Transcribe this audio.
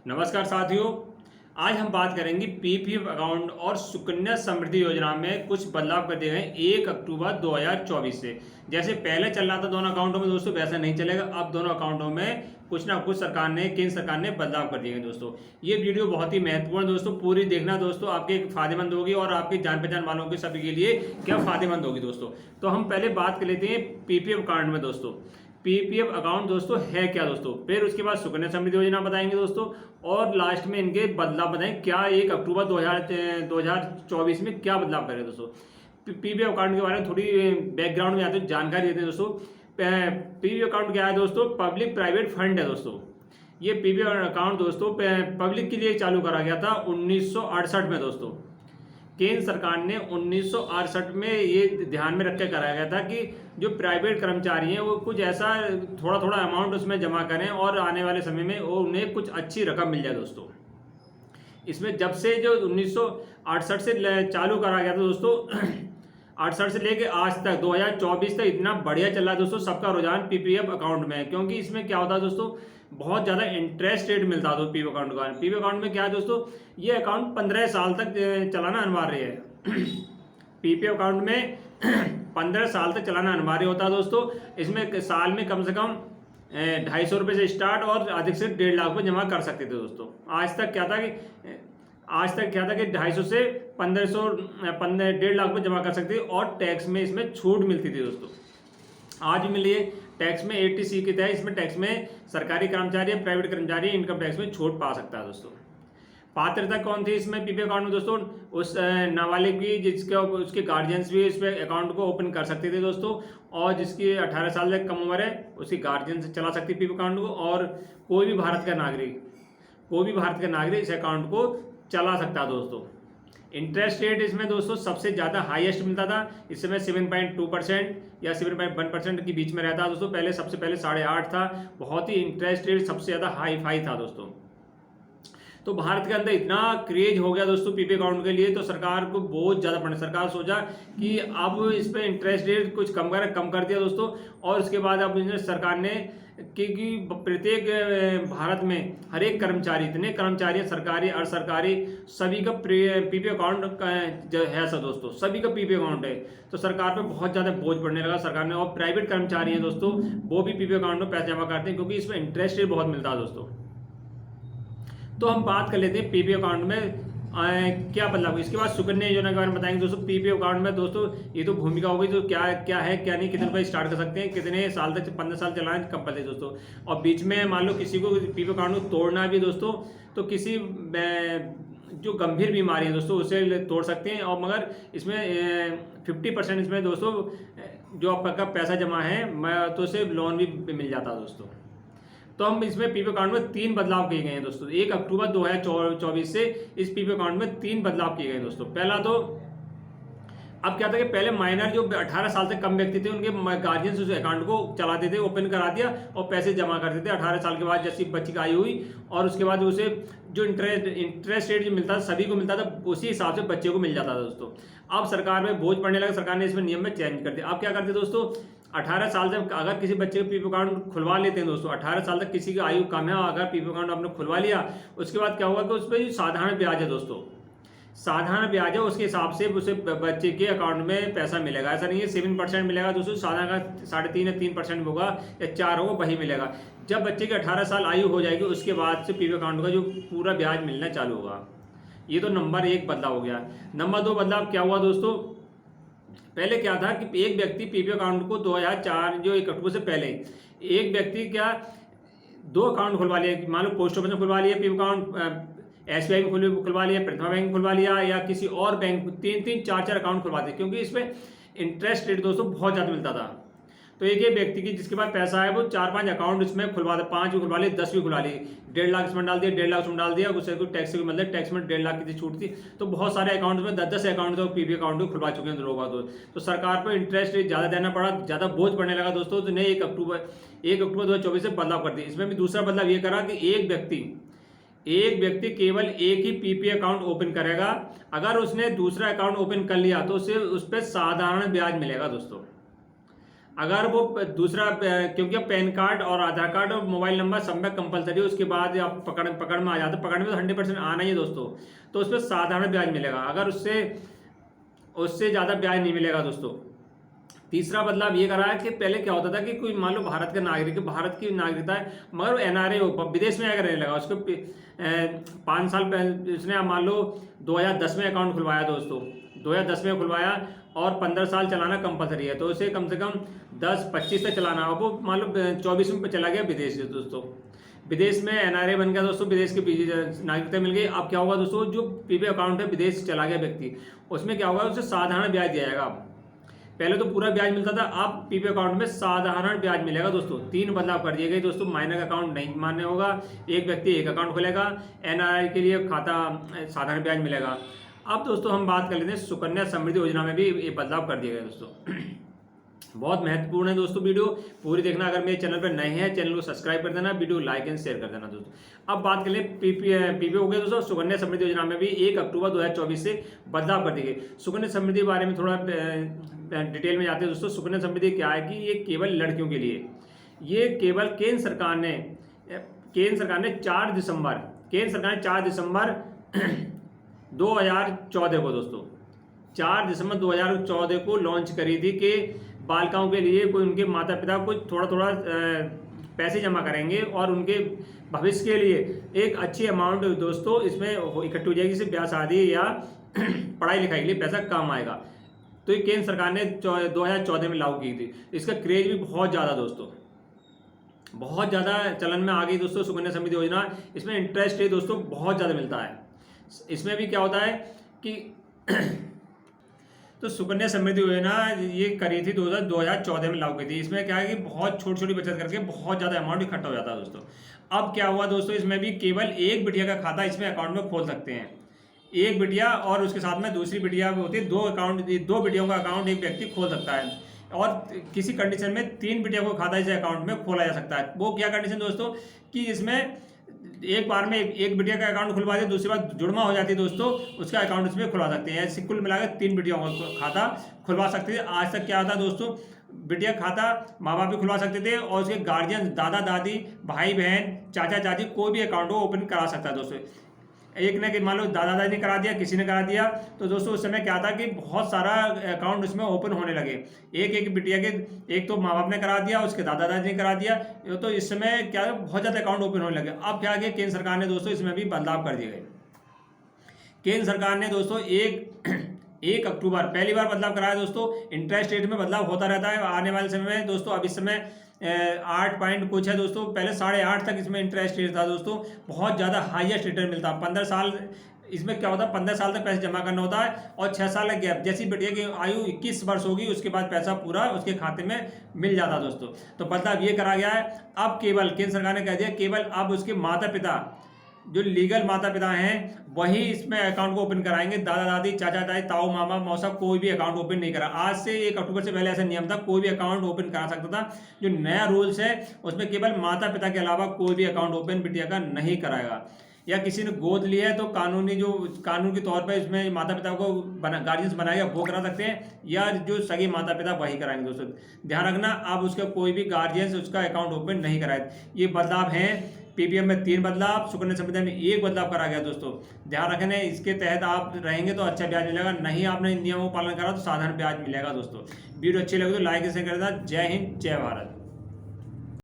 नमस्कार साथियों। आज हम बात करेंगे पीपीएफ अकाउंट और सुकन्या समृद्धि योजना में कुछ बदलाव कर दिए गए 1 अक्टूबर 2024 से। जैसे पहले चल रहा था दोनों अकाउंटों में दोस्तों, वैसा नहीं चलेगा। अब दोनों अकाउंटों में कुछ ना कुछ केंद्र सरकार ने बदलाव कर दिए हैं दोस्तों। ये वीडियो बहुत ही महत्वपूर्ण दोस्तों, पूरी देखना दोस्तों, आपके फायदेमंद होगी और आपके जान पहचान वालों के सभी के लिए क्या फायदेमंद होगी दोस्तों। तो हम पहले बात कर लेते हैं पीपीएफ अकाउंट में दोस्तों। पीपीएफ अकाउंट दोस्तों है क्या दोस्तों, फिर उसके बाद सुकन्या समृद्धि योजना बताएंगे दोस्तों, और लास्ट में इनके बदलाव बताएं क्या 1 अक्टूबर 2024 में क्या बदलाव करें दोस्तों। पीपीएफ अकाउंट के बारे में थोड़ी बैकग्राउंड में आते हैं, जानकारी देते हैं दोस्तों। पीपीएफ अकाउंट क्या है दोस्तों? पब्लिक प्राइवेट फंड है दोस्तों। ये पीपीएफ अकाउंट दोस्तों पब्लिक के लिए चालू करा गया था 1968 में दोस्तों। केंद्र सरकार ने 1968 में ये ध्यान में रख के कराया गया था कि जो प्राइवेट कर्मचारी हैं वो कुछ ऐसा थोड़ा थोड़ा अमाउंट उसमें जमा करें और आने वाले समय में वो उन्हें कुछ अच्छी रकम मिल जाए दोस्तों। इसमें जब से जो 1968 से चालू करा गया था दोस्तों 68 से लेके आज तक 2024 तक इतना बढ़िया चल रहा है दोस्तों सबका रुझान पीपीएफ अकाउंट में। क्योंकि इसमें क्या होता है दोस्तों, बहुत ज़्यादा इंटरेस्ट रेट मिलता है दोस्तों पीपीएफ अकाउंट का। पीपीएफ अकाउंट में क्या है दोस्तों, ये अकाउंट 15 साल तक चलाना अनिवार्य है। पीपीएफ अकाउंट में 15 साल तक चलाना अनिवार्य होता है दोस्तों। इसमें साल में कम से कम 250 रुपये से स्टार्ट और अधिक से 1.5 लाख रुपये जमा कर सकते थे दोस्तों। आज तक क्या था कि 250 से 1500 1.5 लाख रुपये जमा कर सकते थे और टैक्स में इसमें छूट मिलती थी दोस्तों। आज भी मिली है टैक्स में 80C के तहत। इसमें टैक्स में सरकारी कर्मचारी या प्राइवेट कर्मचारी इनकम टैक्स में छूट पा सकता है दोस्तों। पात्रता कौन थी इसमें पीपीएफ अकाउंट में दोस्तों? उस नाबालिग की जिसके उसके गार्जियंस भी इस पे अकाउंट को ओपन कर सकते थे दोस्तों, और जिसकी 18 साल से कम उम्र है उसकी गार्जियन से चला सकती है पीपीएफ अकाउंट को। और कोई भी भारत का नागरिक इस अकाउंट को चला सकता है दोस्तों। इंटरेस्ट रेट इसमें दोस्तों सबसे ज़्यादा हाईएस्ट मिलता था। इस समय 7.2% या 7.1% के बीच में रहता है दोस्तों। सबसे पहले 8.5 था। बहुत ही इंटरेस्ट रेट सबसे ज़्यादा हाई फाई था दोस्तों। तो भारत के अंदर इतना क्रेज हो गया दोस्तों पीपीएफ अकाउंट के लिए, तो सरकार को बहुत ज़्यादा पड़े। सरकार सोचा कि अब इस पर इंटरेस्ट रेट कुछ कम कर दिया दोस्तों। और उसके बाद अब सरकार ने कि प्रत्येक भारत में हर एक कर्मचारी, इतने कर्मचारी सरकारी और सरकारी सभी का पीपीएफ अकाउंट जो है सर दोस्तों, सभी का पीपीएफ अकाउंट है। तो सरकार पे बहुत ज़्यादा बोझ पड़ने लगा सरकार ने। और प्राइवेट कर्मचारी हैं दोस्तों, वो भी पीपीएफ अकाउंट में पैसे जमा करते हैं क्योंकि इसमें इंटरेस्ट रेट बहुत मिलता है दोस्तों। तो हम बात कर लेते हैं पीपीएफ अकाउंट में क्या बदलाव। इसके बाद सुकन्या योजना के बारे में बताएंगे दोस्तों। पीपीएफ अकाउंट में दोस्तों ये तो भूमिका होगी, तो क्या है क्या नहीं, कितने रुपए स्टार्ट कर सकते हैं, कितने साल तक, 15 साल चलाना कब पड़े दोस्तों। और बीच में मान लो किसी को पीपीएफ अकाउंट को तोड़ना भी दोस्तों, तो किसी जो गंभीर बीमारी है दोस्तों उसे तोड़ सकते हैं। और मगर इसमें 50% इसमें दोस्तों जो आपका पैसा जमा है तो उसे लोन भी मिल जाता है दोस्तों। तो हम इसमें पीपीएफ अकाउंट में 3 बदलाव किए गए हैं दोस्तों। 1 अक्टूबर 2024 से इस पीपीएफ अकाउंट में 3 बदलाव किए गए हैं दोस्तों। पहला तो अब क्या था कि पहले माइनर जो 18 साल से कम व्यक्ति थे उनके गार्जियंस उस अकाउंट को चलाते थे, ओपन करा दिया और पैसे जमा करते थे 18 साल के बाद जैसी बच्ची की आयु हुई। और उसके बाद उसे जो इंटरेस्ट रेट जो मिलता था सभी को मिलता था, उसी हिसाब से बच्चे को मिल जाता था दोस्तों। अब सरकार में बोझ पड़ने लगा, सरकार ने इसमें नियम में चेंज कर दिया। अब क्या करते दोस्तों, 18 साल से अगर किसी बच्चे का पीपीएफ अकाउंट खुलवा लेते हैं दोस्तों, 18 साल तक किसी की आयु कम है, अगर पीपीएफ अकाउंट आपने खुलवा लिया, उसके बाद क्या होगा कि उस पर साधारण ब्याज है दोस्तों, साधारण ब्याज है, उसके हिसाब से उसे बच्चे के अकाउंट में पैसा मिलेगा। ऐसा नहीं है 7% मिलेगा दोस्तों, साधारण का 3.5 या 3% होगा या 4 होगा वही मिलेगा। जब बच्चे की 18 साल आयु हो जाएगी उसके बाद से पीपीएफ अकाउंट का जो पूरा ब्याज मिलना चालू होगा। ये तो नंबर 1 बदलाव हो गया। नंबर 2 बदलाव क्या हुआ दोस्तों, पहले क्या था कि एक व्यक्ति पीपीएफ अकाउंट को 2004 जो 1 अक्टूबर से पहले एक व्यक्ति क्या 2 अकाउंट खुलवा लिया, मान लो पोस्ट ऑफिस में खुलवा लिया पीपीएफ अकाउंट, एसबीआई में खुलवा लिया, प्रथमा बैंक में खुलवा लिया, या किसी और बैंक 3-3, 4-4 अकाउंट खुलवाते, क्योंकि इसमें इंटरेस्ट रेट दोस्तों बहुत ज़्यादा मिलता था। तो एक व्यक्ति की जिसके पास पैसा है वो 4-5 अकाउंट इसमें खुलवा दे, 5 भी खुलवा लिए, 10 भी खुलवा लिए, 1.5 लाख इसमें डाल दिया, 1.5 लाख उसमें डाल दिया, उससे कोई टैक्स भी मतलब टैक्स में 1.5 लाख की छूट थी। तो बहुत सारे अकाउंट में 10-10 अकाउंट तो पीपीएफ अकाउंट को खुलवा चुके हैं लोग। तो सरकार पर इंटरेस्ट रेट ज़्यादा देना पड़ा, ज़्यादा बोझ पड़ने लगा दोस्तों। तो ने 1 अक्टूबर 2024 से बदलाव कर दिया। इसमें भी दूसरा बदलाव ये करा कि एक व्यक्ति केवल एक ही पीपीएफ अकाउंट ओपन करेगा। अगर उसने दूसरा अकाउंट ओपन कर लिया तो उसे उस पर साधारण ब्याज मिलेगा दोस्तों। अगर वो दूसरा क्योंकि अब पैन कार्ड और आधार कार्ड और मोबाइल नंबर सब में कंपलसरी है, उसके बाद आप पकड़ में आ जाते, पकड़ में तो 100% आना ही है दोस्तों, तो उस पर साधारण ब्याज मिलेगा, अगर उससे ज़्यादा ब्याज नहीं मिलेगा दोस्तों। तीसरा बदलाव ये करा है कि पहले क्या होता था कि कोई मान लो भारत का नागरिक, भारत की नागरिकता है मगर वो NRA हो, विदेश में आकर रहने लगा, उसको 5 साल पहले उसने मान लो 2010 में अकाउंट खुलवाया दोस्तों, 2010 में खुलवाया और 15 साल चलाना कंपलसरी है, तो उसे कम से कम 10-25 से चलाना हो, वो मान लो 24 में चला गया विदेश से दोस्तों, विदेश में NRA बन गया दोस्तों, विदेश की नागरिकता मिल गई। अब क्या होगा दोस्तों, जो PP अकाउंट है विदेश से चला गया व्यक्ति, उसमें क्या होगा, उसे साधारण ब्याज दिया जाएगा। पहले तो पूरा ब्याज मिलता था, अब PP अकाउंट में साधारण ब्याज मिलेगा दोस्तों। 3 बदलाव कर दिए गए दोस्तों, माइनर अकाउंट नहीं मान्य होगा, एक व्यक्ति एक अकाउंट खोलेगा, NRI के लिए खाता साधारण ब्याज मिलेगा। अब दोस्तों हम बात कर लेते हैं सुकन्या समृद्धि योजना में भी ये बदलाव कर दिए गए दोस्तों। बहुत महत्वपूर्ण है दोस्तों, वीडियो पूरी देखना। अगर मेरे चैनल पर नए हैं, चैनल को सब्सक्राइब कर देना, वीडियो लाइक एंड शेयर कर देना दोस्तों। अब बात कर लें PP हो गया दोस्तों, सुकन्या समृद्धि योजना में भी 1 अक्टूबर 2024 से बदलाव कर दिए गए। सुकन्या समृद्धि के बारे में थोड़ा डिटेल में जाते हैं दोस्तों। सुकन्या समृद्धि क्या है कि ये केवल लड़कियों के लिए, ये केवल केंद्र सरकार ने 4 दिसंबर 2014 को दोस्तों, 4 दिसंबर 2014 को लॉन्च करी थी कि बालिकाओं के लिए कोई उनके माता पिता कुछ थोड़ा पैसे जमा करेंगे और उनके भविष्य के लिए एक अच्छी अमाउंट दोस्तों इसमें इकट्ठी हो जाएगी, जिससे ब्याह शादी या पढ़ाई लिखाई के लिए पैसा काम आएगा। तो ये केंद्र सरकार ने 2014 में लागू की थी। इसका क्रेज भी बहुत ज़्यादा दोस्तों, बहुत ज़्यादा चलन में आ गई दोस्तों सुकन्या समृद्धि योजना। इसमें इंटरेस्ट रेट दोस्तों बहुत ज़्यादा मिलता है। इसमें भी क्या होता है कि तो सुकन्या समृद्धि योजना ये करी थी 2014 में लागू की थी। इसमें क्या है कि बहुत छोटी छोटी बचत करके बहुत ज़्यादा अमाउंट इकट्ठा हो जाता है दोस्तों। अब क्या हुआ दोस्तों, इसमें भी केवल एक बिटिया का खाता इसमें अकाउंट में खोल सकते हैं, एक बिटिया और उसके साथ में दूसरी बिटिया होती है, 2 बिटियों का अकाउंट एक व्यक्ति खोल सकता है, और किसी कंडीशन में 3 बिटिया को खाता इस अकाउंट में खोला जा सकता है। वो क्या कंडीशन दोस्तों कि इसमें एक बार में एक बिटिया का अकाउंट खुलवा दे, दूसरी बार जुड़वा हो जाती है दोस्तों, उसका अकाउंट इसमें खुलवा सकते हैं। ऐसे कुल मिलाकर 3 बिटियों का खाता खुलवा सकते थे। आज तक क्या था दोस्तों, बिटिया खाता माँ बाप भी खुलवा सकते थे और उसके गार्जियन, दादा दादी, भाई बहन, चाचा चाची, कोई भी अकाउंट वो ओपन करा सकता है दोस्तों। एक ने कि मान लो दादा दादी ने करा दिया, किसी ने करा दिया, तो दोस्तों उस समय क्या था कि बहुत सारा अकाउंट उसमें ओपन होने लगे। एक बिटिया के, एक तो माँ बाप ने करा दिया, उसके दादा दादी ने करा दिया, तो इस समय क्या है बहुत ज़्यादा अकाउंट ओपन होने लगे। अब क्या किया केंद्र सरकार ने दोस्तों, इसमें भी बदलाव कर दिए गए। केंद्र सरकार ने दोस्तों 1 अक्टूबर पहली बार बदलाव कराया दोस्तों। इंटरेस्ट रेट में बदलाव होता रहता है आने वाले समय में दोस्तों। अब इस समय 8 पॉइंट कुछ है दोस्तों, पहले 8.5 तक इसमें इंटरेस्ट रेट था दोस्तों, बहुत ज़्यादा हाईएस्ट रिटर्न मिलता। 15 साल इसमें क्या होता है, 15 साल तक पैसे जमा करना होता है और 6 साल का गैप। जैसी बिटिया की आयु 21 वर्ष होगी उसके बाद पैसा पूरा उसके खाते में मिल जाता दोस्तों। तो बदलाव ये करा गया है। अब केवल केंद्र सरकार ने कह दिया केवल अब उसके माता पिता, जो लीगल माता पिता हैं, वही इसमें अकाउंट को ओपन कराएंगे। दादा दादी, चाचा ताई, ताऊ मामा मौसा कोई भी अकाउंट ओपन नहीं करा। आज से 1 अक्टूबर से पहले ऐसा नियम था, कोई भी अकाउंट ओपन करा सकता था। जो नया रूल्स है उसमें केवल माता पिता के अलावा कोई भी अकाउंट ओपन बिटिया का नहीं कराएगा। या किसी ने गोद लिया है तो कानून के तौर पर इसमें माता पिता को गार्जियंस बनाएगा, वो करा सकते हैं, या जो सगे माता पिता वही कराएंगे दोस्तों। ध्यान रखना, आप उसका कोई भी गार्जियंस उसका अकाउंट ओपन नहीं कराए। ये बदलाव हैं। PPF में 3 बदलाव, सुकन्या समृद्धि में 1 बदलाव करा गया दोस्तों। ध्यान रखना, इसके तहत आप रहेंगे तो अच्छा ब्याज मिलेगा, नहीं आपने इन नियमों का पालन करा तो साधारण ब्याज मिलेगा दोस्तों। वीडियो अच्छी लगे तो लाइक शेयर कर देना। जय हिंद, जय भारत।